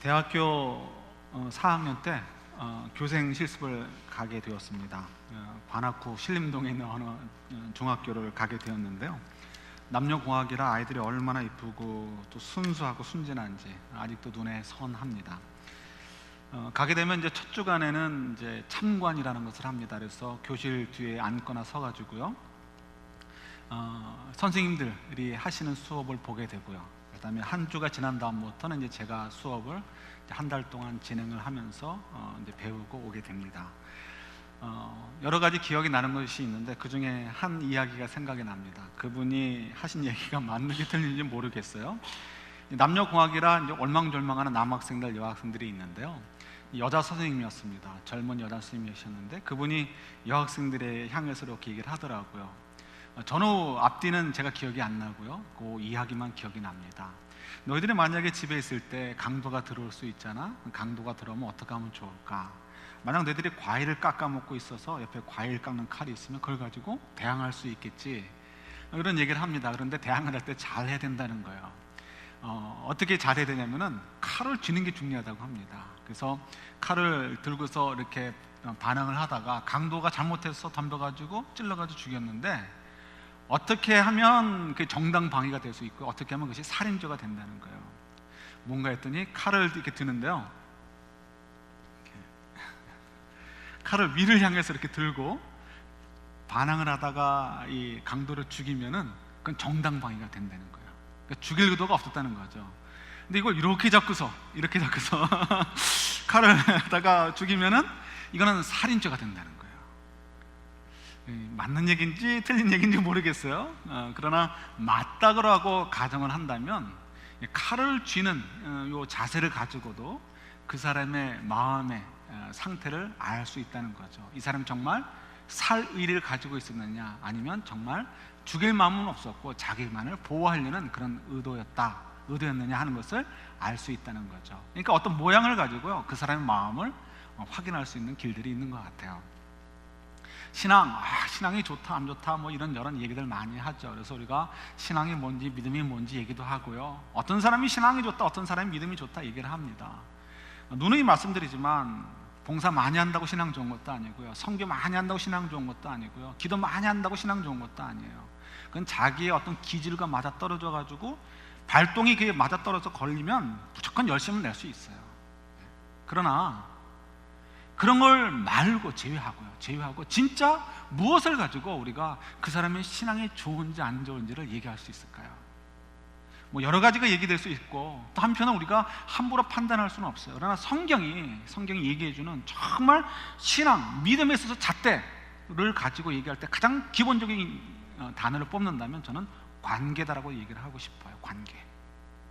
대학교 4학년 때 교생 실습을 가게 되었습니다. 관악구 신림동에 있는 어느 중학교를 가게 되었는데요. 남녀공학이라 아이들이 얼마나 이쁘고 또 순수하고 순진한지 아직도 눈에 선합니다. 가게 되면 이제 첫 주간에는 이제 참관이라는 것을 합니다. 그래서 교실 뒤에 앉거나 서가지고요, 선생님들이 하시는 수업을 보게 되고요. 그다음에 한 주가 지난 다음부터는 이제 제가 수업을 한 달 동안 진행을 하면서 이제 배우고 오게 됩니다. 여러 가지 기억이 나는 것이 있는데 그 중에 한 이야기가 생각이 납니다. 그분이 하신 얘기가 맞는지 틀린지 모르겠어요. 남녀공학이라 이제 올망졸망하는 남학생들, 여학생들이 있는데요. 여자 선생님이었습니다. 젊은 여자 선생님이셨는데 그분이 여학생들에 향해서 이렇게 얘기를 하더라고요. 전후 앞뒤는 제가 기억이 안 나고요, 그 이야기만 기억이 납니다. 너희들이 만약에 집에 있을 때 강도가 들어올 수 있잖아. 강도가 들어오면 어떻게 하면 좋을까? 만약 너희들이 과일을 깎아 먹고 있어서 옆에 과일 깎는 칼이 있으면 그걸 가지고 대항할 수 있겠지, 이런 얘기를 합니다. 그런데 대항을 할 때 잘 해야 된다는 거예요. 어떻게 잘 해야 되냐면은 칼을 쥐는 게 중요하다고 합니다. 그래서 칼을 들고서 이렇게 반항을 하다가 강도가 잘못해서 덤벼가지고 찔러가지고 죽였는데 어떻게 하면 그 정당 방위가 될 수 있고 어떻게 하면 그것이 살인죄가 된다는 거예요. 뭔가 했더니 칼을 이렇게 드는데요, 칼을 위를 향해서 이렇게 들고 반항을 하다가 이 강도를 죽이면은 그건 정당 방위가 된다는 거예요. 그러니까 죽일 의도가 없었다는 거죠. 근데 이걸 이렇게 잡고서 칼을 하다가 죽이면은 이거는 살인죄가 된다는 거예요. 맞는 얘기인지 틀린 얘기인지 모르겠어요. 그러나 맞다고 하고 가정을 한다면 칼을 쥐는 요 자세를 가지고도 그 사람의 마음의 상태를 알 수 있다는 거죠. 이 사람이 정말 살 의리를 가지고 있었느냐, 아니면 정말 죽일 마음은 없었고 자기만을 보호하려는 그런 의도였느냐 하는 것을 알 수 있다는 거죠. 그러니까 어떤 모양을 가지고요, 그 사람의 마음을 확인할 수 있는 길들이 있는 것 같아요. 신앙이 좋다 안 좋다 뭐 이런 얘기들 많이 하죠. 그래서 우리가 신앙이 뭔지 믿음이 뭔지 얘기도 하고요, 어떤 사람이 신앙이 좋다, 어떤 사람이 믿음이 좋다 얘기를 합니다. 누누이 말씀드리지만 봉사 많이 한다고 신앙 좋은 것도 아니고요, 선교 많이 한다고 신앙 좋은 것도 아니고요, 기도 많이 한다고 신앙 좋은 것도 아니에요. 그건 자기의 어떤 기질과 맞아떨어져 가지고 발동이 그게 맞아떨어져 걸리면 무조건 열심을 낼 수 있어요. 그러나 그런 걸 말고 제외하고 진짜 무엇을 가지고 우리가 그 사람의 신앙이 좋은지 안 좋은지를 얘기할 수 있을까요? 뭐 여러 가지가 얘기될 수 있고, 또 한편은 우리가 함부로 판단할 수는 없어요. 그러나 성경이 얘기해주는 정말 신앙, 믿음에 있어서 잣대를 가지고 얘기할 때 가장 기본적인 단어를 뽑는다면 저는 관계다라고 얘기를 하고 싶어요. 관계.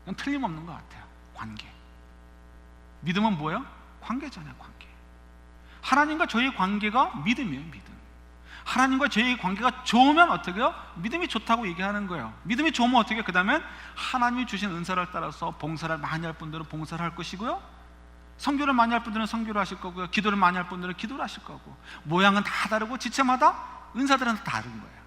이건 틀림없는 것 같아요. 관계. 믿음은 뭐예요? 관계잖아요. 관계. 하나님과 저의 관계가 믿음이에요. 믿음. 하나님과 저의 관계가 좋으면 어떻게 해요? 믿음이 좋다고 얘기하는 거예요. 믿음이 좋으면 어떻게 해요? 그 다음에 하나님이 주신 은사를 따라서 봉사를 많이 할 분들은 봉사를 할 것이고요, 선교를 많이 할 분들은 선교를 하실 거고요, 기도를 많이 할 분들은 기도를 하실 거고, 모양은 다 다르고 지체마다 은사들은 다 다른 거예요.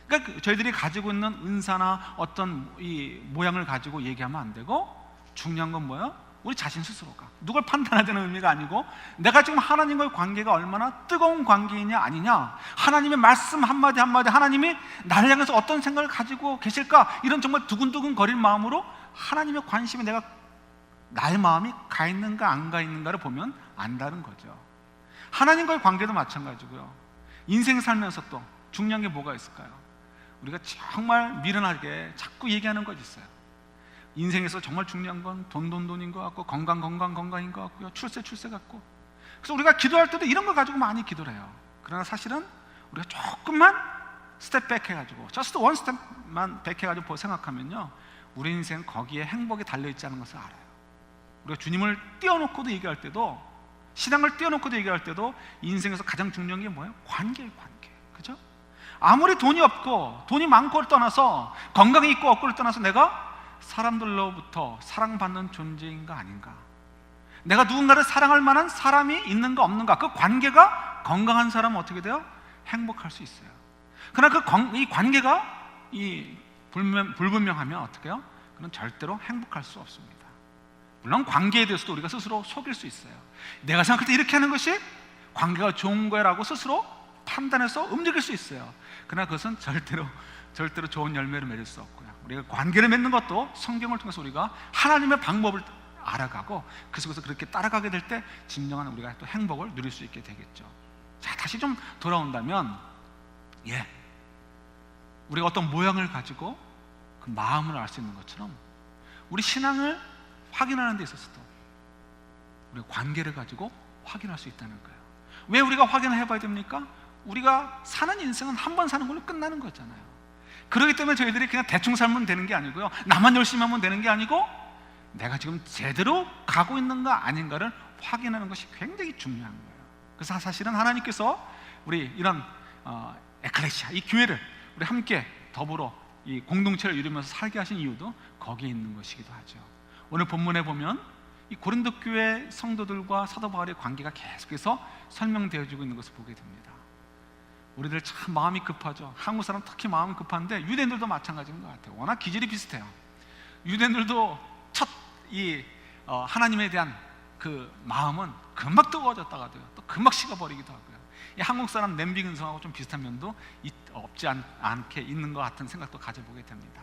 그러니까 저희들이 가지고 있는 은사나 어떤 이 모양을 가지고 얘기하면 안 되고, 중요한 건 뭐예요? 우리 자신 스스로가 누굴 판단하자는 의미가 아니고, 내가 지금 하나님과의 관계가 얼마나 뜨거운 관계이냐 아니냐, 하나님의 말씀 한마디 한마디, 하나님이 나를 향해서 어떤 생각을 가지고 계실까, 이런 정말 두근두근 거릴 마음으로 하나님의 관심이 나의 마음이 가 있는가 안 가 있는가를 보면 안다는 거죠. 하나님과의 관계도 마찬가지고요. 인생 살면서 또 중요한 게 뭐가 있을까요? 우리가 정말 미련하게 자꾸 얘기하는 것이 있어요. 인생에서 정말 중요한 건 돈인 것 같고, 건강인 것 같고요, 출세 같고. 그래서 우리가 기도할 때도 이런 걸 가지고 많이 기도를 해요. 그러나 사실은 우리가 조금만 스텝 백 해가지고, just one step만 백 해가지고 생각하면요, 우리 인생 거기에 행복이 달려있지 않은 것을 알아요. 우리가 주님을 띄워놓고도 얘기할 때도, 신앙을 띄워놓고도 얘기할 때도 인생에서 가장 중요한 게 뭐예요? 관계예요. 관계. 그죠? 아무리 돈이 없고 돈이 많고를 떠나서, 건강이 있고 없고를 떠나서 내가 사람들로부터 사랑받는 존재인가 아닌가, 내가 누군가를 사랑할 만한 사람이 있는가 없는가, 그 관계가 건강한 사람은 어떻게 돼요? 행복할 수 있어요. 그러나 이 관계가 불분명하면 어떻게 해요? 그건 절대로 행복할 수 없습니다. 물론 관계에 대해서도 우리가 스스로 속일 수 있어요. 내가 생각할 때 이렇게 하는 것이 관계가 좋은 거라고 스스로 판단해서 움직일 수 있어요. 그러나 그것은 절대로 좋은 열매를 맺을 수 없고요. 우리가 관계를 맺는 것도 성경을 통해서 우리가 하나님의 방법을 알아가고 그 속에서 그렇게 따라가게 될 때 진정한 우리가 또 행복을 누릴 수 있게 되겠죠. 자, 다시 좀 돌아온다면, 우리가 어떤 모양을 가지고 그 마음을 알 수 있는 것처럼 우리 신앙을 확인하는 데 있어서도 우리가 관계를 가지고 확인할 수 있다는 거예요. 왜 우리가 확인을 해봐야 됩니까? 우리가 사는 인생은 한 번 사는 걸로 끝나는 거잖아요. 그렇기 때문에 저희들이 그냥 대충 살면 되는 게 아니고요, 나만 열심히 하면 되는 게 아니고 내가 지금 제대로 가고 있는가 아닌가를 확인하는 것이 굉장히 중요한 거예요. 그래서 사실은 하나님께서 우리 이런 에클레시아, 이 교회를 우리 함께 더불어 이 공동체를 이루면서 살게 하신 이유도 거기에 있는 것이기도 하죠. 오늘 본문에 보면 이 고린도 교회 성도들과 사도 바울의 관계가 계속해서 설명되어지고 있는 것을 보게 됩니다. 우리들 참 마음이 급하죠. 한국 사람 특히 마음이 급한데 유대인들도 마찬가지인 것 같아요. 워낙 기질이 비슷해요. 유대인들도 첫 하나님에 대한 그 마음은 금방 뜨거워졌다가도요, 또 금방 식어버리기도 하고요. 이 한국 사람 냄비 근성하고 좀 비슷한 면도 없지 않게 있는 것 같은 생각도 가져보게 됩니다.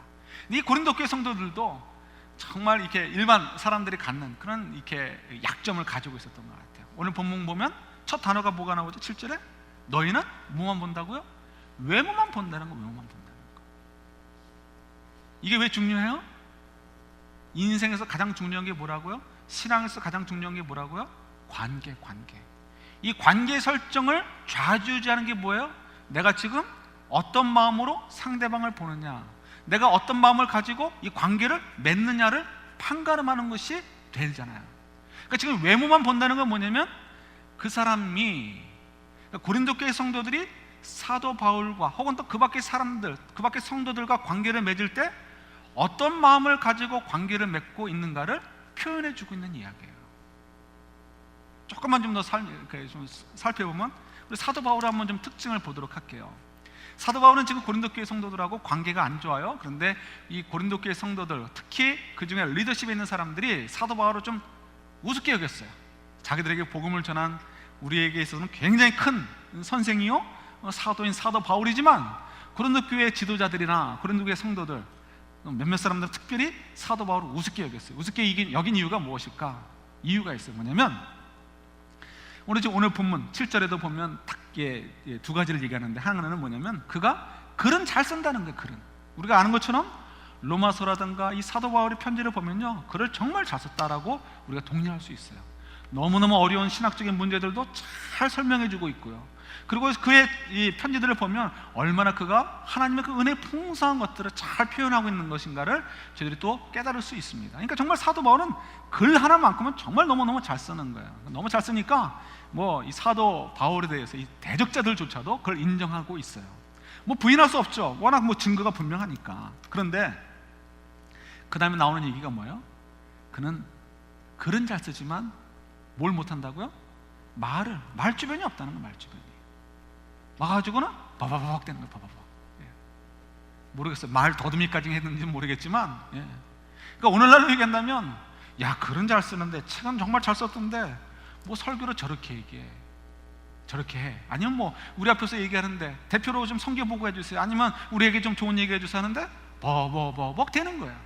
이 고린도 교회 성도들도 정말 이렇게 일반 사람들이 갖는 그런 이렇게 약점을 가지고 있었던 것 같아요. 오늘 본문 보면 첫 단어가 뭐가 나오죠? 7절에 너희는 뭐만 본다고요? 외모만 본다는 거, 외모만 본다는 거. 이게 왜 중요해요? 인생에서 가장 중요한 게 뭐라고요? 신앙에서 가장 중요한 게 뭐라고요? 관계. 이 관계 설정을 좌지우지하는 게 뭐예요? 내가 지금 어떤 마음으로 상대방을 보느냐, 내가 어떤 마음을 가지고 이 관계를 맺느냐를 판가름하는 것이 되잖아요. 그러니까 지금 외모만 본다는 건 뭐냐면 그 사람이, 고린도 교회 성도들이 사도 바울과 혹은 또 그 밖의 사람들, 그 밖의 성도들과 관계를 맺을 때 어떤 마음을 가지고 관계를 맺고 있는가를 표현해주고 있는 이야기예요. 조금만 좀 더 살펴보면 우리 사도 바울의 한번 좀 특징을 보도록 할게요. 사도 바울은 지금 고린도 교회 성도들하고 관계가 안 좋아요. 그런데 이 고린도 교회 성도들, 특히 그 중에 리더십에 있는 사람들이 사도 바울을 좀 우습게 여겼어요. 자기들에게 복음을 전한 우리에게 있어서는 굉장히 큰 선생이요, 사도인 사도 바울이지만 고린도 교회 지도자들이나 고린도 교회 성도들 몇몇 사람들은 특별히 사도 바울을 우습게 여겼어요. 우습게 여긴 이유가 무엇일까? 이유가 있어요. 뭐냐면 오늘 본문 7절에도 보면 딱 두 가지를 얘기하는데, 하나는 뭐냐면 그가 글은 잘 쓴다는 거예요. 글은 우리가 아는 것처럼 로마서라든가 이 사도 바울의 편지를 보면요, 글을 정말 잘 썼다라고 우리가 동의할 수 있어요. 너무너무 어려운 신학적인 문제들도 잘 설명해주고 있고요. 그리고 그의 이 편지들을 보면 얼마나 그가 하나님의 그 은혜의 풍성한 것들을 잘 표현하고 있는 것인가를 저희들이 또 깨달을 수 있습니다. 그러니까 정말 사도 바울은 글 하나만큼은 정말 너무너무 잘 쓰는 거예요. 너무 잘 쓰니까 이 사도 바울에 대해서 이 대적자들조차도 그걸 인정하고 있어요. 부인할 수 없죠. 워낙 증거가 분명하니까. 그런데 그 다음에 나오는 얘기가 뭐예요? 그는 글은 잘 쓰지만 뭘 못한다고요? 말주변이 없다는 거예요. 말주변이 와가지고는 바바바박 되는 거예요. 바바박. 모르겠어요. 말 더듬이까지 했는지는 모르겠지만, 그러니까 오늘날로 얘기한다면, 야, 글은 잘 쓰는데 책은 정말 잘 썼던데 설교로 저렇게 얘기해, 저렇게 해. 아니면 우리 앞에서 얘기하는데 대표로 좀 성경 보고 해주세요. 아니면 우리에게 좀 좋은 얘기 해주세요 하는데 버벅 되는 거예요.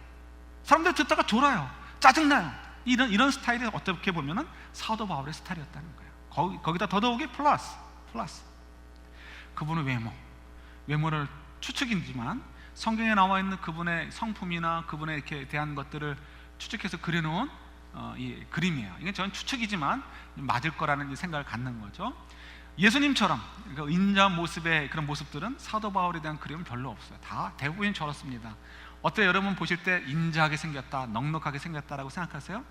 사람들 듣다가 졸아요. 짜증나요. 이런 스타일이 어떻게 보면은 사도 바울의 스타일이었다는 거예요. 거기다 더더욱이 플러스 그분의 외모를 추측이지만 성경에 나와 있는 그분의 성품이나 그분에 이렇게 대한 것들을 추측해서 그려놓은 이 그림이에요. 이게 저는 추측이지만 맞을 거라는 생각을 갖는 거죠. 예수님처럼 인자 모습의 그런 모습들은 사도 바울에 대한 그림은 별로 없어요. 다 대부분 저렇습니다. 어때요? 여러분 보실 때 인자하게 생겼다, 넉넉하게 생겼다라고 생각하세요?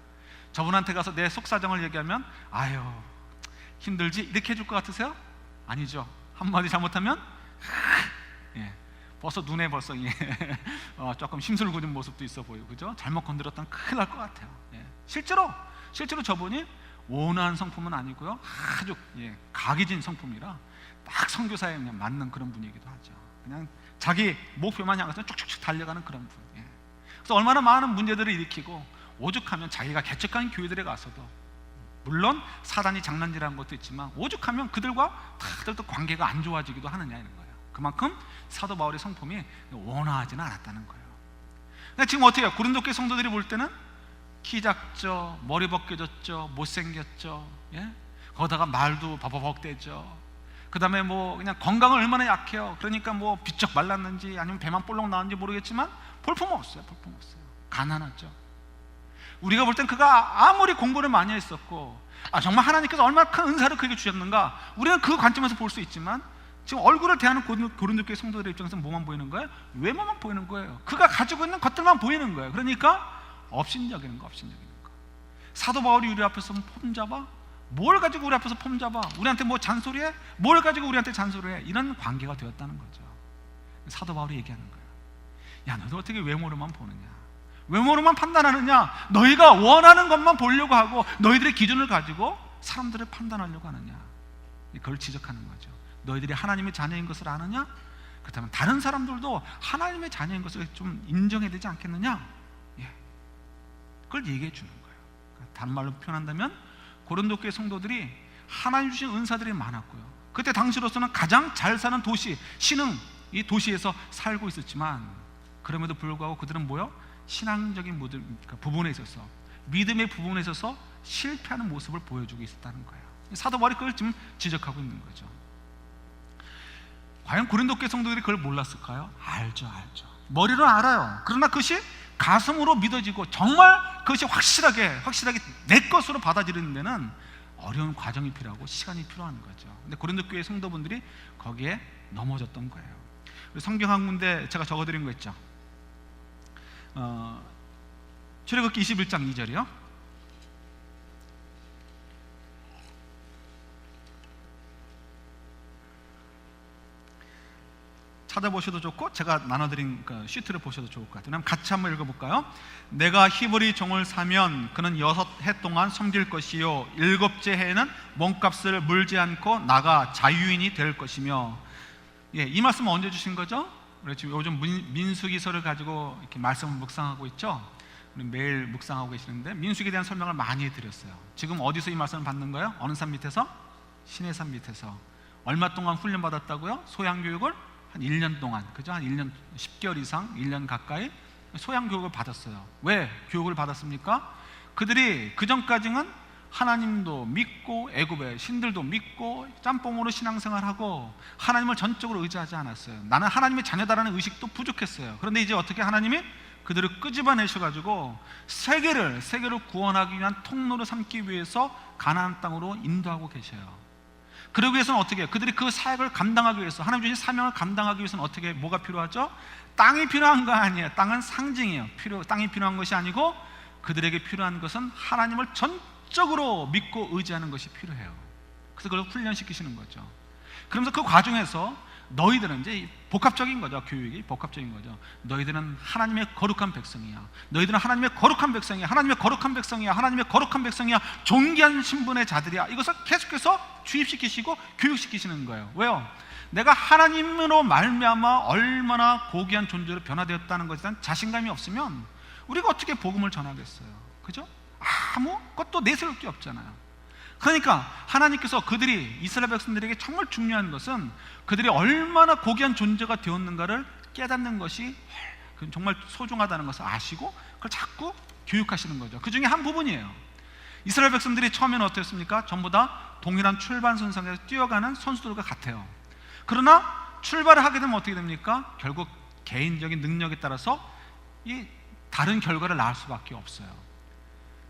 저분한테 가서 내 속사정을 얘기하면 아유 힘들지 이렇게 해줄 것 같으세요? 아니죠. 한마디 잘못하면 벌써 눈에 조금 심술궂은 모습도 있어 보이고, 그죠? 잘못 건드렸다면 큰일 날 것 같아요. 실제로 저분이 온화한 성품은 아니고요, 아주 각이진 성품이라 딱 선교사에 그냥 맞는 그런 분이기도 하죠. 그냥 자기 목표만 향해서 쭉쭉쭉 달려가는 그런 분. 그래서 얼마나 많은 문제들을 일으키고 오죽하면 자기가 개척한 교회들에 가서도, 물론 사단이 장난질하는 것도 있지만 오죽하면 그들과 다들 또 관계가 안 좋아지기도 하느냐는 거예요. 그만큼 사도 바울의 성품이 원화하지는 않았다는 거예요. 근데 지금 어떻게 해요? 고린도 교회 성도들이 볼 때는 키 작죠, 머리 벗겨졌죠, 못생겼죠, 예? 거기다가 말도 버벅대죠. 그 다음에 뭐 그냥 건강은 얼마나 약해요. 그러니까 뭐 비쩍 말랐는지 아니면 배만 볼록 나왔는지 모르겠지만 볼품 없어요. 볼품 없어요. 가난하죠. 우리가 볼 땐 그가 아무리 공부를 많이 했었고 정말 하나님께서 얼마나 큰 은사를 그에게 주셨는가, 우리는 그 관점에서 볼 수 있지만 지금 얼굴을 대하는 고린도 교회 성도들의 입장에서 뭐만 보이는 거예요? 외모만 보이는 거예요. 그가 가지고 있는 것들만 보이는 거예요. 그러니까 업신여기는 거. 사도 바울이 우리 앞에서 폼 잡아? 뭘 가지고 우리 앞에서 폼 잡아? 우리한테 뭐 잔소리해? 뭘 가지고 우리한테 잔소리해? 이런 관계가 되었다는 거죠. 사도 바울이 얘기하는 거예요. 야, 너도 어떻게 외모로만 보느냐? 외모로만 판단하느냐? 너희가 원하는 것만 보려고 하고 너희들의 기준을 가지고 사람들을 판단하려고 하느냐? 그걸 지적하는 거죠. 너희들이 하나님의 자녀인 것을 아느냐? 그렇다면 다른 사람들도 하나님의 자녀인 것을 좀 인정해야 되지 않겠느냐? 예. 그걸 얘기해 주는 거예요. 다른 말로 표현한다면 고린도 교회 성도들이 하나님 주신 은사들이 많았고요. 그때 당시로서는 가장 잘 사는 도시, 신흥 이 도시에서 살고 있었지만 그럼에도 불구하고 그들은 뭐요? 신앙적인 부분에 있어서, 믿음의 부분에 있어서 실패하는 모습을 보여주고 있었다는 거예요. 사도 바울이 그걸 지금 지적하고 있는 거죠. 과연 고린도 교회 성도들이 그걸 몰랐을까요? 알죠. 머리로 알아요. 그러나 그것이 가슴으로 믿어지고 정말 그것이 확실하게 내 것으로 받아들이는 데는 어려운 과정이 필요하고 시간이 필요한 거죠. 근데 고린도 교회 성도분들이 거기에 넘어졌던 거예요. 성경 한 군데 제가 적어드린 거 있죠. 출애굽기 21장 2절이요. 찾아보셔도 좋고 제가 나눠드린 그 시트를 보셔도 좋을 것 같아요. 그럼 같이 한번 읽어볼까요? 내가 히브리 종을 사면 그는 6해 동안 섬길 것이요 7째 해에는 몸값을 물지 않고 나가 자유인이 될 것이며. 예, 이 말씀은 언제 주신 거죠? 우리 지금 요즘 민수기서를 가지고 이렇게 말씀을 묵상하고 있죠. 우리 매일 묵상하고 계시는데 민수기에 대한 설명을 많이 해드렸어요. 지금 어디서 이 말씀을 받는 거예요? 어느 산 밑에서? 시내산 밑에서. 얼마 동안 훈련 받았다고요? 소양교육을 한 1년 동안, 그죠? 한 1년 10개월 이상, 1년 가까이 소양교육을 받았어요. 왜 교육을 받았습니까? 그들이 그 전까지는 하나님도 믿고 애굽의 신들도 믿고 짬뽕으로 신앙생활하고 하나님을 전적으로 의지하지 않았어요. 나는 하나님의 자녀다라는 의식도 부족했어요. 그런데 이제 어떻게 하나님이 그들을 끄집어내셔가지고 세계를 구원하기 위한 통로를 삼기 위해서 가나안 땅으로 인도하고 계셔요. 그러기 위해서는 어떻게 해요? 그들이 그 사역을 감당하기 위해서, 하나님 주신 사명을 감당하기 위해서는 어떻게, 뭐가 필요하죠? 땅이 필요한 거 아니에요. 땅은 상징이에요. 땅이 필요한 것이 아니고 그들에게 필요한 것은 하나님을 전적으로 믿고 의지하는 것이 필요해요. 그래서 그걸 훈련시키시는 거죠. 그러면서 그 과정에서 너희들은 이제 복합적인 거죠. 교육이 복합적인 거죠. 너희들은 하나님의 거룩한 백성이야. 너희들은 하나님의 거룩한 백성이야. 하나님의 거룩한 백성이야. 하나님의 거룩한 백성이야. 존귀한 신분의 자들이야. 이것을 계속해서 주입시키시고 교육시키시는 거예요. 왜요? 내가 하나님으로 말미암아 얼마나 고귀한 존재로 변화되었다는 것에 대한 자신감이 없으면 우리가 어떻게 복음을 전하겠어요? 그죠? 아무것도 내세울 게 없잖아요. 그러니까 하나님께서 그들이, 이스라엘 백성들에게 정말 중요한 것은 그들이 얼마나 고귀한 존재가 되었는가를 깨닫는 것이 정말 소중하다는 것을 아시고 그걸 자꾸 교육하시는 거죠. 그 중에 한 부분이에요. 이스라엘 백성들이 처음에는 어땠습니까? 전부 다 동일한 출발 선상에서 뛰어가는 선수들과 같아요. 그러나 출발을 하게 되면 어떻게 됩니까? 결국 개인적인 능력에 따라서 이 다른 결과를 낳을 수밖에 없어요.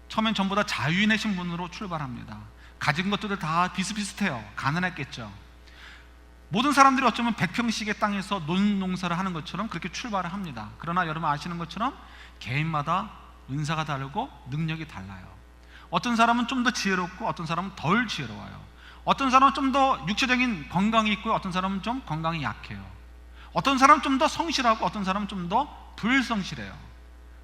처음엔 전부 다 자유인의 신분으로 출발합니다. 가진 것들도 다 비슷비슷해요. 가난했겠죠. 모든 사람들이 어쩌면 100평씩의 땅에서 농사를 하는 것처럼 그렇게 출발을 합니다. 그러나 여러분 아시는 것처럼 개인마다 은사가 다르고 능력이 달라요. 어떤 사람은 좀 더 지혜롭고 어떤 사람은 덜 지혜로워요. 어떤 사람은 좀 더 육체적인 건강이 있고 어떤 사람은 좀 건강이 약해요. 어떤 사람은 좀 더 성실하고 어떤 사람은 좀 더 불성실해요.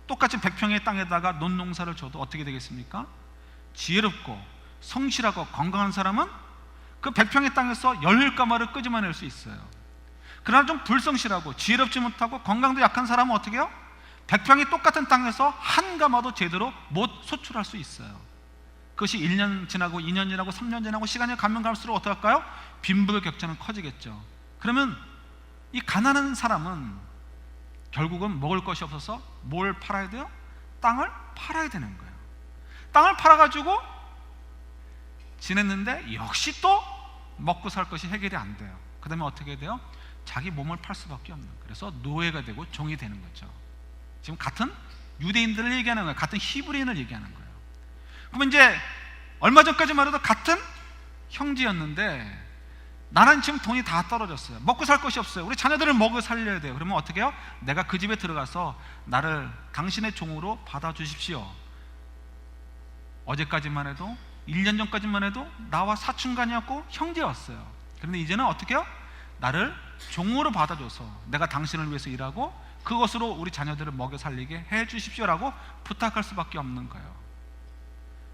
똑같이 100평의 땅에다가 논농사를 줘도 어떻게 되겠습니까? 지혜롭고 성실하고 건강한 사람은 그 100평의 땅에서 10가마를 끄집어낼 수 있어요. 그러나 좀 불성실하고 지혜롭지 못하고 건강도 약한 사람은 어떻게 해요? 100평이 똑같은 땅에서 한 가마도 제대로 못 소출할 수 있어요. 그것이 1년 지나고 2년 지나고 3년 지나고 시간이 가면 갈수록 어떻게 할까요? 빈부격차는 커지겠죠. 그러면 이 가난한 사람은 결국은 먹을 것이 없어서 뭘 팔아야 돼요? 땅을 팔아야 되는 거예요. 땅을 팔아가지고 지냈는데 역시 또 먹고 살 것이 해결이 안 돼요. 그 다음에 어떻게 돼요? 자기 몸을 팔 수밖에 없는 거예요. 그래서 노예가 되고 종이 되는 거죠. 지금 같은 유대인들을 얘기하는 거예요. 같은 히브리인을 얘기하는 거예요. 그러면 이제 얼마 전까지만 해도 같은 형제였는데 나는 지금 돈이 다 떨어졌어요. 먹고 살 것이 없어요. 우리 자녀들을 먹여 살려야 돼요. 그러면 어떻게 해요? 내가 그 집에 들어가서 나를 당신의 종으로 받아주십시오. 어제까지만 해도 1년 전까지만 해도 나와 사촌간이었고 형제였어요. 그런데 이제는 어떻게 해요? 나를 종으로 받아줘서 내가 당신을 위해서 일하고 그것으로 우리 자녀들을 먹여 살리게 해 주십시오라고 부탁할 수밖에 없는 거예요.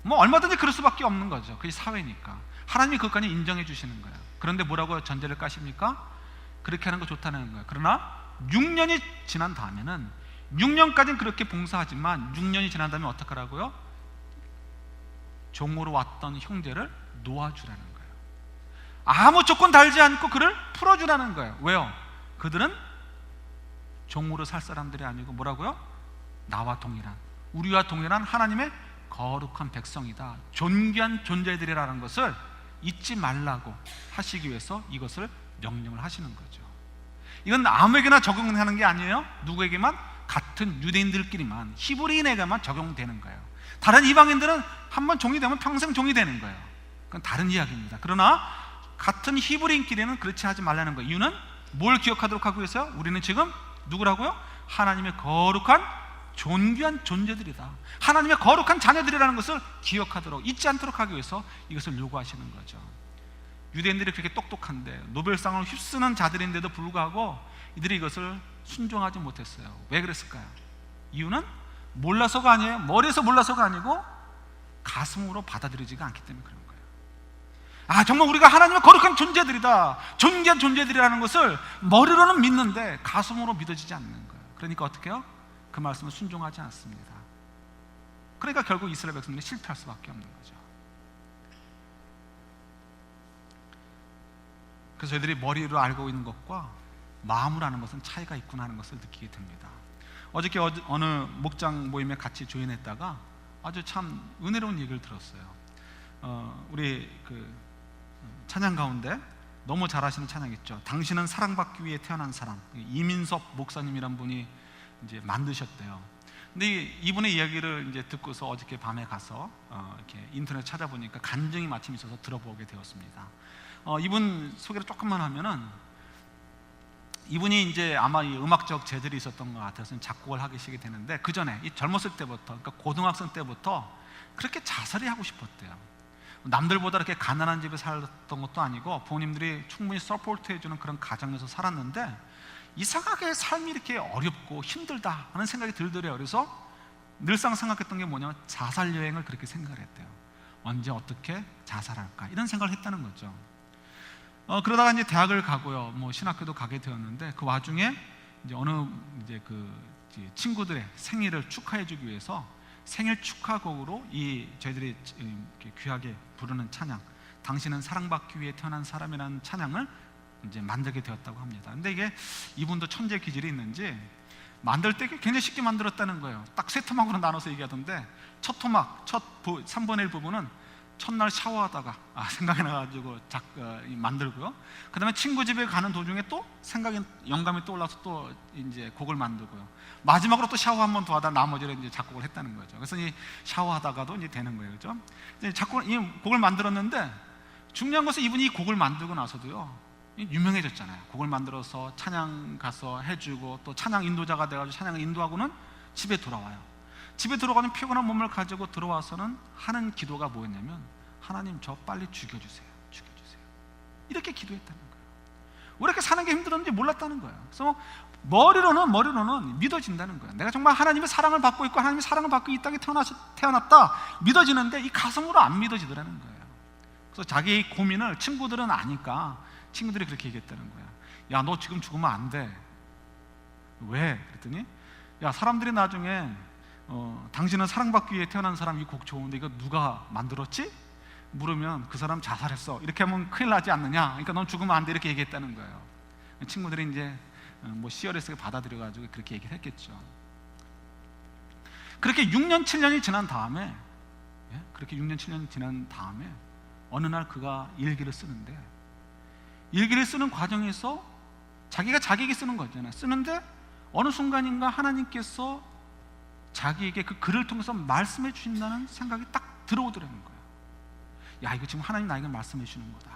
뭐 얼마든지 그럴 수밖에 없는 거죠. 그게 사회니까. 하나님이 그것까지 인정해 주시는 거예요. 그런데 뭐라고 전제를 까십니까? 그렇게 하는 거 좋다는 거예요. 그러나 6년이 지난 다음에는 6년까지는 그렇게 봉사하지만 6년이 지난 다음에 어떻게 하라고요? 종으로 왔던 형제를 놓아주라는 거예요. 아무 조건 달지 않고 그를 풀어주라는 거예요. 왜요? 그들은 종으로 살 사람들이 아니고 뭐라고요? 나와 동일한, 우리와 동일한 하나님의 거룩한 백성이다, 존귀한 존재들이라는 것을 잊지 말라고 하시기 위해서 이것을 명령을 하시는 거죠. 이건 아무에게나 적용하는 게 아니에요. 누구에게만? 같은 유대인들끼리만, 히브리인에게만 적용되는 거예요. 다른 이방인들은 한번 종이 되면 평생 종이 되는 거예요. 그건 다른 이야기입니다. 그러나 같은 히브리인끼리는 그렇지 하지 말라는 거예요. 이유는 뭘 기억하도록 하고 있어요? 우리는 지금 누구라고요? 하나님의 거룩한 존귀한 존재들이다, 하나님의 거룩한 자녀들이라는 것을 기억하도록, 잊지 않도록 하기 위해서 이것을 요구하시는 거죠. 유대인들이 그렇게 똑똑한데 노벨상을 휩쓰는 자들인데도 불구하고 이들이 이것을 순종하지 못했어요. 왜 그랬을까요? 이유는 몰라서가 아니에요. 머리에서 몰라서가 아니고 가슴으로 받아들이지가 않기 때문에 그런 거예요. 아, 정말 우리가 하나님의 거룩한 존재들이다, 존귀한 존재들이라는 것을 머리로는 믿는데 가슴으로 믿어지지 않는 거예요. 그러니까 어떻게 해요? 그 말씀을 순종하지 않습니다. 그러니까 결국 이스라엘 백성들이 실패할 수밖에 없는 거죠. 그래서 저희들이 머리로 알고 있는 것과 마음으로 아는 것은 차이가 있구나 하는 것을 느끼게 됩니다. 어저께 어느 목장 모임에 같이 조인했다가 아주 참 은혜로운 얘기를 들었어요. 우리 그 찬양 가운데 너무 잘하시는 찬양 있죠. 당신은 사랑받기 위해 태어난 사람, 이민섭 목사님이란 분이 이제 만드셨대요. 근데 이분의 이야기를 이제 듣고서 어저께 밤에 가서 이렇게 인터넷 찾아보니까 간증이 마침 있어서 들어보게 되었습니다. 이분 소개를 조금만 하면은, 이분이 이제 아마 이 음악적 재질이 있었던 것 같아서 작곡을 하기 시작이 되는데, 그 전에 이 젊었을 때부터, 그러니까 고등학생 때부터 그렇게 자살이 하고 싶었대요. 남들보다 이렇게 가난한 집에 살았던 것도 아니고 부모님들이 충분히 서포트 해주는 그런 가정에서 살았는데 이상하게 삶이 이렇게 어렵고 힘들다 하는 생각이 들더래요. 그래서 늘상 생각했던 게 뭐냐면 자살 여행을 그렇게 생각을 했대요. 언제 어떻게 자살할까 이런 생각을 했다는 거죠. 그러다가 이제 대학을 가고요, 뭐 신학교도 가게 되었는데 그 와중에 이제 어느 이제 그 친구들의 생일을 축하해주기 위해서 생일 축하곡으로 이 저희들이 귀하게 부르는 찬양, 당신은 사랑받기 위해 태어난 사람이라는 찬양을 이제 만들게 되었다고 합니다. 근데 이게 이분도 천재 기질이 있는지 만들 때 굉장히 쉽게 만들었다는 거예요. 딱 세 토막으로 나눠서 얘기하던데, 첫 토막, 3분의 1 부분은 첫날 샤워하다가 생각이 나가지고 만들고요. 그 다음에 친구 집에 가는 도중에 또 생각이, 영감이 떠올라서 또 이제 곡을 만들고요. 마지막으로 또 샤워 한 번 더 하다 나머지를 이제 작곡을 했다는 거죠. 그래서 이 샤워하다가도 이제 되는 거예요, 그렇죠? 이 곡을 만들었는데 중요한 것은 이분이 이 곡을 만들고 나서도요, 유명해졌잖아요. 곡을 만들어서 찬양 가서 해주고 또 찬양 인도자가 돼가지고 찬양을 인도하고는 집에 돌아와요. 집에 들어가는 피곤한 몸을 가지고 들어와서는 하는 기도가 뭐였냐면, 하나님 저 빨리 죽여주세요, 죽여주세요, 이렇게 기도했다는 거예요. 왜 이렇게 사는 게 힘들었는지 몰랐다는 거예요. 그래서 머리로는 믿어진다는 거예요. 내가 정말 하나님의 사랑을 받고 있고 하나님의 사랑을 받고 이 땅에 태어났다 믿어지는데 이 가슴으로 안 믿어지더라는 거예요. 그래서 자기 고민을 친구들은 아니까 친구들이 그렇게 얘기했다는 거야. 야, 너 지금 죽으면 안 돼. 왜? 그랬더니 야, 사람들이 나중에 당신은 사랑받기 위해 태어난 사람 이 곡 좋은데 이거 누가 만들었지? 물으면 그 사람 자살했어. 이렇게 하면 큰일 나지 않느냐? 그러니까 넌 죽으면 안 돼. 이렇게 얘기했다는 거예요. 친구들이 이제 뭐 시어레스게 받아들여가지고 그렇게 얘기를 했겠죠. 그렇게 6년 7년이 지난 다음에 그렇게 6년 7년이 지난 다음에 어느 날 그가 일기를 쓰는데, 일기를 쓰는 과정에서 자기가 자기에게 쓰는 거잖아요. 쓰는데 어느 순간인가 하나님께서 자기에게 그 글을 통해서 말씀해 주신다는 생각이 딱 들어오더라는 거예요. 야, 이거 지금 하나님 나에게 말씀해 주는 거다.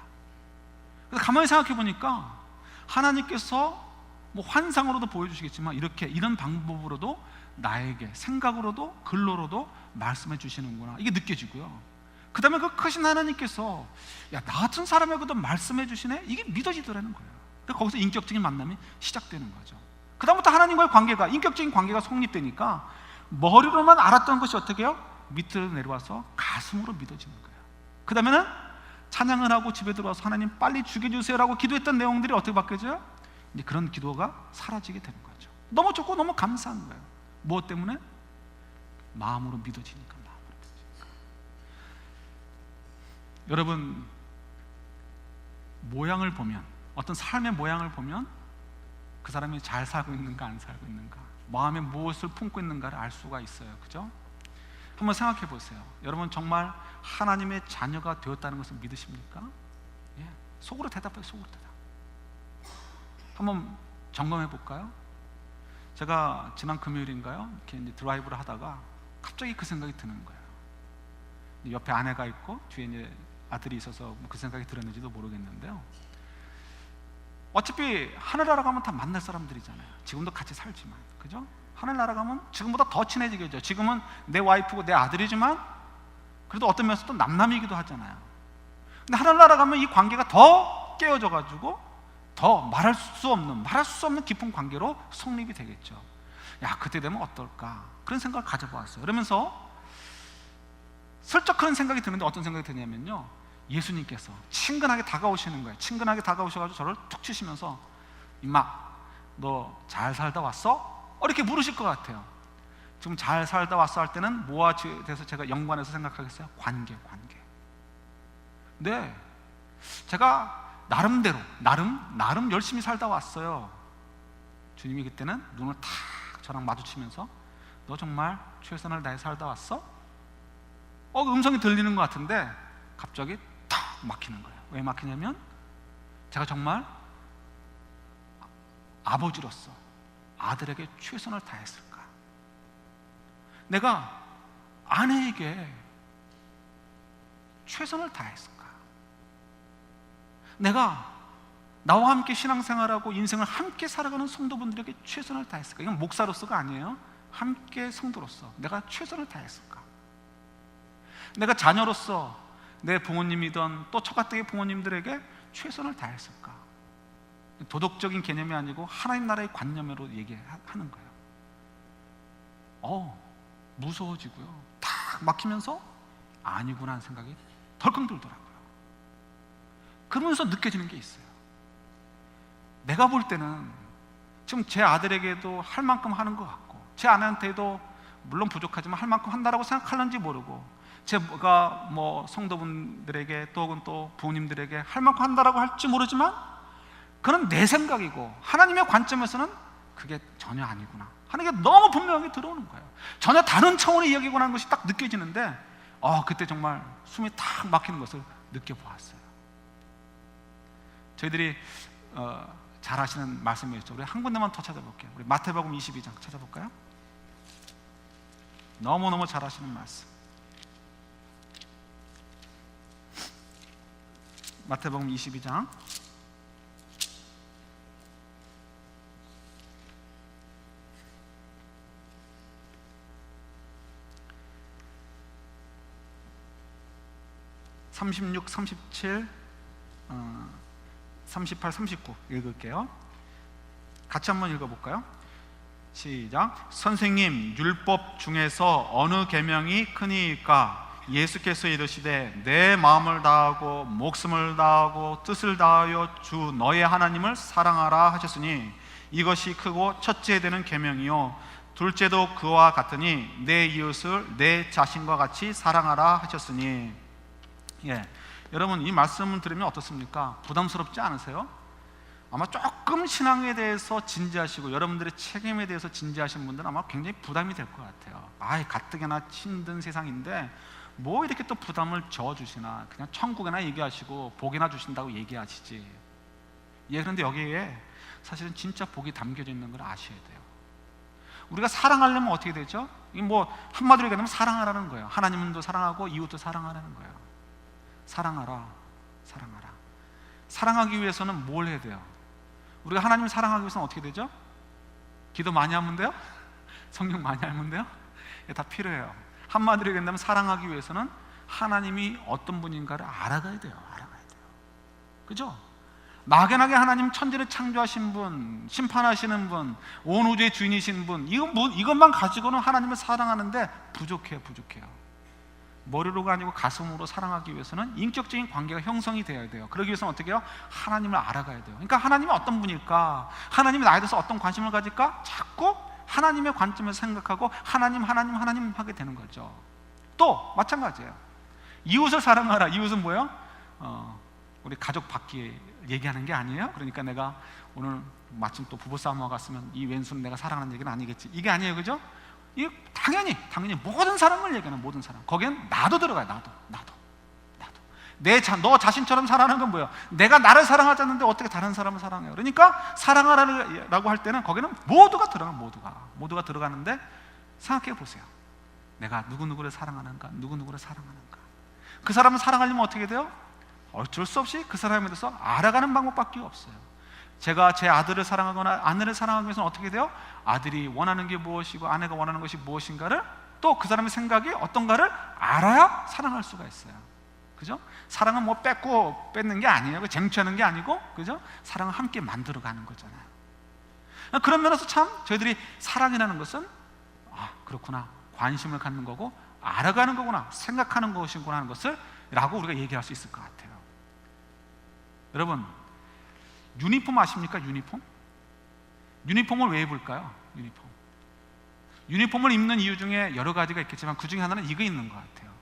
그래서 가만히 생각해 보니까 하나님께서 뭐 환상으로도 보여주시겠지만 이런 방법으로도 나에게 생각으로도 글로로도 말씀해 주시는구나, 이게 느껴지고요. 그 다음에 그 크신 하나님께서 야, 나 같은 사람에게도 말씀해 주시네, 이게 믿어지더라는 거예요. 그러니까 거기서 인격적인 만남이 시작되는 거죠. 그 다음부터 하나님과의 관계가, 인격적인 관계가 성립되니까 머리로만 알았던 것이 어떻게 해요? 밑으로 내려와서 가슴으로 믿어지는 거예요. 그 다음에는 찬양을 하고 집에 들어와서 하나님 빨리 죽여주세요라고 기도했던 내용들이 어떻게 바뀌어져요? 이제 그런 기도가 사라지게 되는 거죠. 너무 좋고 너무 감사한 거예요. 무엇 때문에? 마음으로 믿어지니까. 여러분, 모양을 보면, 어떤 삶의 모양을 보면 그 사람이 잘 살고 있는가 안 살고 있는가, 마음에 무엇을 품고 있는가를 알 수가 있어요. 그죠? 한번 생각해 보세요. 여러분 정말 하나님의 자녀가 되었다는 것을 믿으십니까? 예. 속으로 대답해요. 속으로 대답. 한번 점검해 볼까요? 제가 지난 금요일인가요? 이렇게 이제 드라이브를 하다가 갑자기 그 생각이 드는 거예요. 옆에 아내가 있고 뒤에 이제 아들이 있어서 그 생각이 들었는지도 모르겠는데요. 어차피 하늘나라 가면 다 만날 사람들이잖아요. 지금도 같이 살지만, 그죠? 하늘나라 가면 지금보다 더 친해지겠죠. 지금은 내 와이프고 내 아들이지만 그래도 어떤 면에서 또 남남이기도 하잖아요. 근데 하늘나라 가면 이 관계가 더 깨어져 가지고 더 말할 수 없는 깊은 관계로 성립이 되겠죠. 야, 그때 되면 어떨까, 그런 생각을 가져보았어요. 그러면서 슬쩍 그런 생각이 드는데 어떤 생각이 드냐면요, 예수님께서 친근하게 다가오시는 거예요. 친근하게 다가오셔가지고 저를 툭 치시면서 임마, 너 잘 살다 왔어? 이렇게 물으실 것 같아요. 지금 잘 살다 왔어 할 때는 뭐와 대해서 제가 연관해서 생각하겠어요? 관계. 네, 제가 나름대로 나름 열심히 살다 왔어요. 주님이 그때는 눈을 탁 저랑 마주치면서 너 정말 최선을 다해 살다 왔어? 음성이 들리는 것 같은데 갑자기 탁 막히는 거예요. 왜 막히냐면 제가 정말 아버지로서 아들에게 최선을 다했을까? 내가 아내에게 최선을 다했을까? 내가 나와 함께 신앙생활하고 인생을 함께 살아가는 성도분들에게 최선을 다했을까? 이건 목사로서가 아니에요. 함께 성도로서 내가 최선을 다했을까? 내가 자녀로서 내 부모님이든 또 처가댁의 부모님들에게 최선을 다했을까? 도덕적인 개념이 아니고 하나님 나라의 관념으로 얘기하는 거예요. 무서워지고요. 탁 막히면서 아니구나 하는 생각이 덜컹 들더라고요. 그러면서 느껴지는 게 있어요. 내가 볼 때는 지금 제 아들에게도 할 만큼 하는 것 같고, 제 아내한테도 물론 부족하지만 할 만큼 한다라고 생각하는지 모르고, 제가 뭐 성도분들에게 또 혹은 또 부모님들에게 할 만큼 한다라고 할지 모르지만 그건 내 생각이고 하나님의 관점에서는 그게 전혀 아니구나 하는 게 너무 분명하게 들어오는 거예요. 전혀 다른 차원의 이야기구나 하는 것이 딱 느껴지는데 그때 정말 숨이 탁 막히는 것을 느껴보았어요. 저희들이 잘 아시는 말씀이었죠. 우리 한 군데만 더 찾아볼게요. 우리 마태복음 22장 찾아볼까요? 너무너무 잘 아시는 말씀. 마태복음 22장 36, 37, 38, 39 읽을게요. 같이 한번 읽어볼까요? 시작. 선생님, 율법 중에서 어느 계명이 크니까? 예수께서 이르시되 내 마음을 다하고 목숨을 다하고 뜻을 다하여 주 너의 하나님을 사랑하라 하셨으니 이것이 크고 첫째 되는 계명이요 둘째도 그와 같으니 내 이웃을 내 자신과 같이 사랑하라 하셨으니. 여러분, 이 말씀을 들으면 어떻습니까? 부담스럽지 않으세요? 아마 조금 신앙에 대해서 진지하시고 여러분들의 책임에 대해서 진지하신 분들은 아마 굉장히 부담이 될 것 같아요. 가뜩이나 힘든 세상인데 뭐 이렇게 또 부담을 저어주시나, 그냥 천국에나 얘기하시고 복이나 주신다고 얘기하시지. 그런데 여기에 사실은 진짜 복이 담겨져 있는 걸 아셔야 돼요. 우리가 사랑하려면 어떻게 되죠? 한마디로 얘기하면 사랑하라는 거예요. 하나님도 사랑하고 이웃도 사랑하라는 거예요. 사랑하라. 사랑하기 위해서는 뭘 해야 돼요? 우리가 하나님을 사랑하기 위해서는 어떻게 되죠? 기도 많이 하면 돼요? 성경 많이 하면 돼요? 다 필요해요. 한마디로 얘기한다면 사랑하기 위해서는 하나님이 어떤 분인가를 알아가야 돼요. 그죠? 막연하게 하나님 천지를 창조하신 분, 심판하시는 분, 온 우주의 주인이신 분, 이것만 가지고는 하나님을 사랑하는데 부족해요. 머리로가 아니고 가슴으로 사랑하기 위해서는 인격적인 관계가 형성이 되어야 돼요. 그러기 위해서는 어떻게 해요? 하나님을 알아가야 돼요. 그러니까 하나님이 어떤 분일까? 하나님이 나에 대해서 어떤 관심을 가질까? 자꾸 하나님의 관점에서 생각하고 하나님 하게 되는 거죠. 또 마찬가지예요. 이웃을 사랑하라. 이웃은 뭐예요? 우리 가족 밖에 얘기하는 게 아니에요. 그러니까 내가 오늘 마침 또 부부싸움하고 갔으면 이 왼수는 내가 사랑하는 얘기는 아니겠지, 이게 아니에요. 그죠? 이 당연히 모든 사람을 얘기하는, 모든 사람, 거기엔 나도 들어가요. 나도 너 자신처럼 살아가는 건 뭐예요? 내가 나를 사랑하지 않는데 어떻게 다른 사람을 사랑해요? 그러니까 사랑하라고 할 때는 거기는 모두가 들어가는데, 생각해 보세요. 내가 누구누구를 사랑하는가? 그 사람을 사랑하려면 어떻게 돼요? 어쩔 수 없이 그 사람에 대해서 알아가는 방법밖에 없어요. 제가 제 아들을 사랑하거나 아내를 사랑하기 위해서는 어떻게 돼요? 아들이 원하는 게 무엇이고 아내가 원하는 것이 무엇인가를, 또 그 사람의 생각이 어떤가를 알아야 사랑할 수가 있어요. 그죠? 사랑은 뺏는 게 아니에요. 쟁취하는 게 아니고, 그죠? 사랑은 함께 만들어가는 거잖아요. 그런 면에서 참 저희들이 사랑이라는 것은 그렇구나, 관심을 갖는 거고 알아가는 거구나, 생각하는 것이구나 하는 것을 라고 우리가 얘기할 수 있을 것 같아요. 여러분, 유니폼 아십니까? 유니폼을 왜 입을까요? 유니폼을 입는 이유 중에 여러 가지가 있겠지만 그 중에 하나는 이거 있는 것 같아요.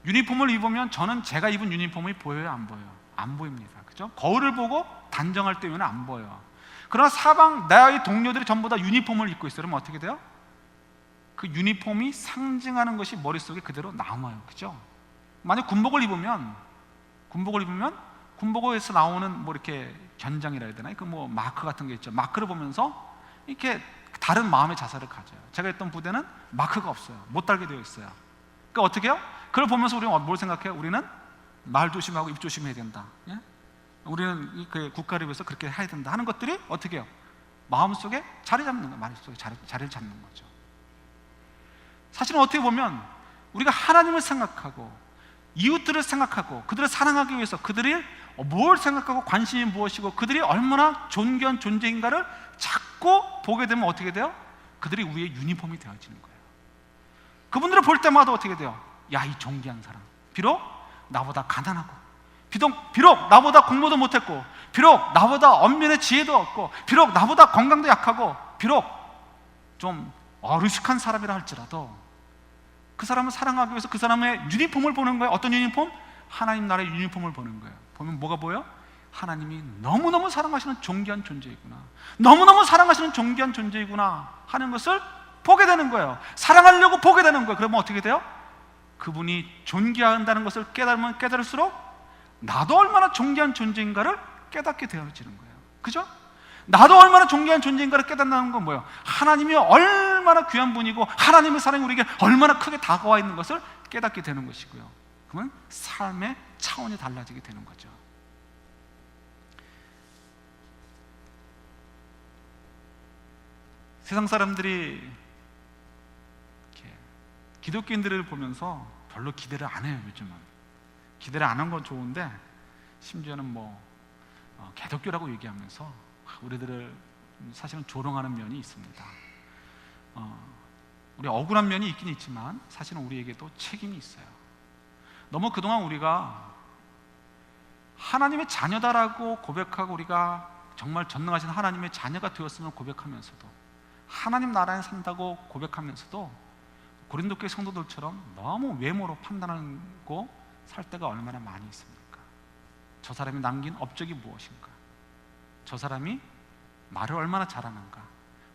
유니폼을 입으면 저는 제가 입은 유니폼이 보여요? 안 보여요? 안 보입니다. 그죠? 거울을 보고 단정할 때면 안 보여요. 그러나 사방 나의 동료들이 전부 다 유니폼을 입고 있어요. 그러면 어떻게 돼요? 그 유니폼이 상징하는 것이 머릿속에 그대로 남아요. 그죠? 만약 군복을 입으면 군복에서 나오는 이렇게 견장이라 해야 되나? 마크 같은 게 있죠. 마크를 보면서 이렇게 다른 마음의 자세를 가져요. 제가 있던 부대는 마크가 없어요. 못 달게 되어 있어요. 그러니까 어떻게 해요? 그걸 보면서 우리는 뭘 생각해요? 우리는 말 조심하고 입 조심해야 된다. 우리는 그 국가를 위해서 그렇게 해야 된다 하는 것들이 어떻게 해요? 마음속에 자리 잡는 거예요. 마음속에 자리를 잡는 거죠. 사실은 어떻게 보면 우리가 하나님을 생각하고 이웃들을 생각하고 그들을 사랑하기 위해서 그들이 뭘 생각하고 관심이 무엇이고 그들이 얼마나 존귀한 존재인가를 자꾸 보게 되면 어떻게 돼요? 그들이 우리의 유니폼이 되어지는 거예요. 그분들을 볼 때마다 어떻게 돼요? 야, 이 존귀한 사람, 비록 나보다 가난하고, 비록 나보다 공부도 못했고, 비록 나보다 언면의 지혜도 없고, 비록 나보다 건강도 약하고, 비록 좀 어리숙한 사람이라 할지라도 그 사람을 사랑하기 위해서 그 사람의 유니폼을 보는 거예요. 어떤 유니폼? 하나님 나라의 유니폼을 보는 거예요. 보면 뭐가 보여? 하나님이 너무너무 사랑하시는 존귀한 존재이구나, 너무너무 사랑하시는 존귀한 존재이구나 하는 것을 보게 되는 거예요. 사랑하려고 보게 되는 거예요. 그러면 어떻게 돼요? 그분이 존귀한다는 것을 깨달으면 깨달을수록 나도 얼마나 존귀한 존재인가를 깨닫게 되어지는 거예요. 그죠? 나도 얼마나 존귀한 존재인가를 깨닫는 건 뭐예요? 하나님이 얼마나 귀한 분이고 하나님의 사랑이 우리에게 얼마나 크게 다가와 있는 것을 깨닫게 되는 것이고요. 그러면 삶의 차원이 달라지게 되는 거죠. 세상 사람들이 기독교인들을 보면서 별로 기대를 안 해요. 요즘은 기대를 안 한 건 좋은데 심지어는 개독교라고 얘기하면서 우리들을 사실은 조롱하는 면이 있습니다. 우리 억울한 면이 있긴 있지만 사실은 우리에게도 책임이 있어요. 너무 그동안 우리가 하나님의 자녀다라고 고백하고 우리가 정말 전능하신 하나님의 자녀가 되었음을 고백하면서도 하나님 나라에 산다고 고백하면서도 고린도 교회 성도들처럼 너무 외모로 판단하고 살 때가 얼마나 많이 있습니까? 저 사람이 남긴 업적이 무엇인가? 저 사람이 말을 얼마나 잘하는가?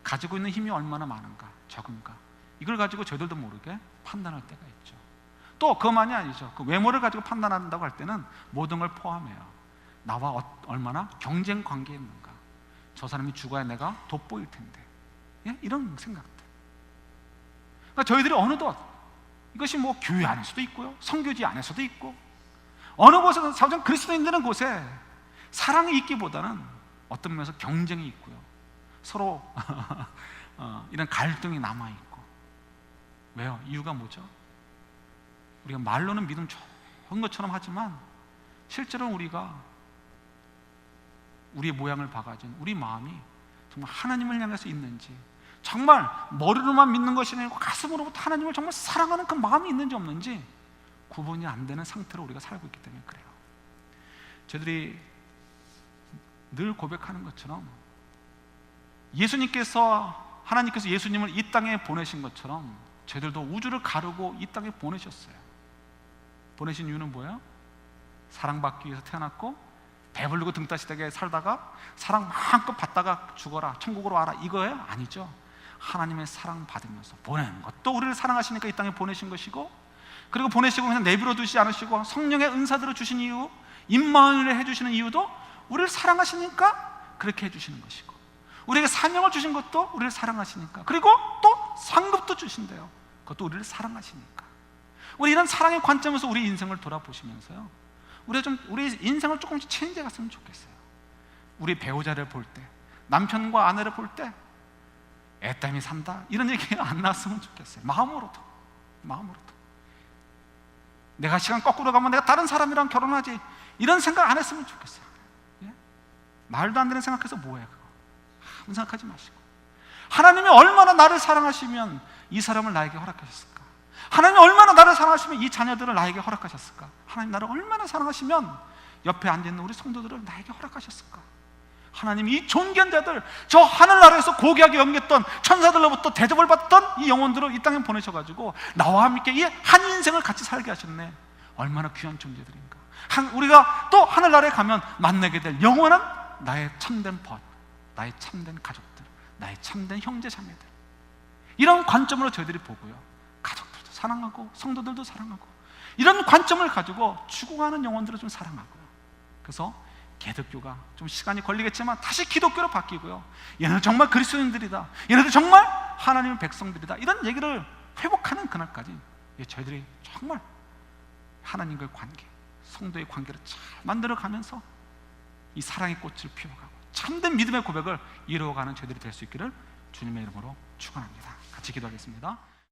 가지고 있는 힘이 얼마나 많은가? 적은가? 이걸 가지고 저희들도 모르게 판단할 때가 있죠. 또 그것만이 아니죠. 그 외모를 가지고 판단한다고 할 때는 모든 걸 포함해요. 나와 얼마나 경쟁 관계에 있는가? 저 사람이 죽어야 내가 돋보일 텐데, 예? 이런 생각들. 그러니까 저희들이 어느덧 이것이 뭐 교회 안에서도 있고요, 성교지 안에서도 있고, 어느 곳에서 사실 그리스도인들은 곳에 사랑이 있기보다는 어떤 면에서 경쟁이 있고요, 서로 이런 갈등이 남아 있고. 왜요? 이유가 뭐죠? 우리가 말로는 믿음 좋은 것처럼 하지만 실제로는 우리가 우리의 모양을 봐가지고 우리 마음이 정말 하나님을 향해서 있는지, 정말 머리로만 믿는 것이 아니고 가슴으로부터 하나님을 정말 사랑하는 그 마음이 있는지 없는지 구분이 안 되는 상태로 우리가 살고 있기 때문에 그래요. 저희들이 늘 고백하는 것처럼 하나님께서 예수님을 이 땅에 보내신 것처럼 저희들도 우주를 가르고 이 땅에 보내셨어요. 보내신 이유는 뭐예요? 사랑받기 위해서 태어났고, 배부르고 등 따시되게 살다가 사랑 마음껏 받다가 죽어라, 천국으로 와라, 이거예요? 아니죠. 하나님의 사랑 받으면서 보내는 것도 우리를 사랑하시니까 이 땅에 보내신 것이고, 그리고 보내시고 그냥 내버려 두시지 않으시고 성령의 은사들을 주신 이유, 임마누엘을 해주시는 이유도 우리를 사랑하시니까 그렇게 해주시는 것이고, 우리에게 사명을 주신 것도 우리를 사랑하시니까, 그리고 또 상급도 주신대요. 그것도 우리를 사랑하시니까. 우리 이런 사랑의 관점에서 우리 인생을 돌아보시면서요, 우리 인생을 조금씩 체인지해 갔으면 좋겠어요. 우리 배우자를 볼 때, 남편과 아내를 볼 때 애땀이 산다 이런 얘기가 안 나왔으면 좋겠어요. 마음으로도. 내가 시간 거꾸로 가면 내가 다른 사람이랑 결혼하지, 이런 생각 안 했으면 좋겠어요. 예? 말도 안 되는 생각해서 뭐해 그거. 아무 생각하지 마시고, 하나님이 얼마나 나를 사랑하시면 이 사람을 나에게 허락하셨을까? 하나님이 얼마나 나를 사랑하시면 이 자녀들을 나에게 허락하셨을까? 하나님 나를 얼마나 사랑하시면 옆에 앉아있는 우리 성도들을 나에게 허락하셨을까? 하나님이 이 존귀한 자들, 저 하늘나라에서 고귀하게 여겼던 천사들로부터 대접을 받던 이 영혼들을 이 땅에 보내셔가지고 나와 함께 이 한 인생을 같이 살게 하셨네. 얼마나 귀한 존재들인가. 우리가 또 하늘나라에 가면 만나게 될 영원한 나의 참된 벗, 나의 참된 가족들, 나의 참된 형제 자매들, 이런 관점으로 저희들이 보고요, 가족들도 사랑하고 성도들도 사랑하고, 이런 관점을 가지고 죽어가는 영혼들을 좀 사랑하고요. 그래서 개독교가 좀 시간이 걸리겠지만 다시 기독교로 바뀌고요, 얘네들 정말 그리스도인들이다, 얘네들 정말 하나님의 백성들이다, 이런 얘기를 회복하는 그날까지 저희들이 정말 하나님과의 관계, 성도의 관계를 잘 만들어가면서 이 사랑의 꽃을 피워가고 참된 믿음의 고백을 이루어가는 저희들이 될 수 있기를 주님의 이름으로 축원합니다. 같이 기도하겠습니다.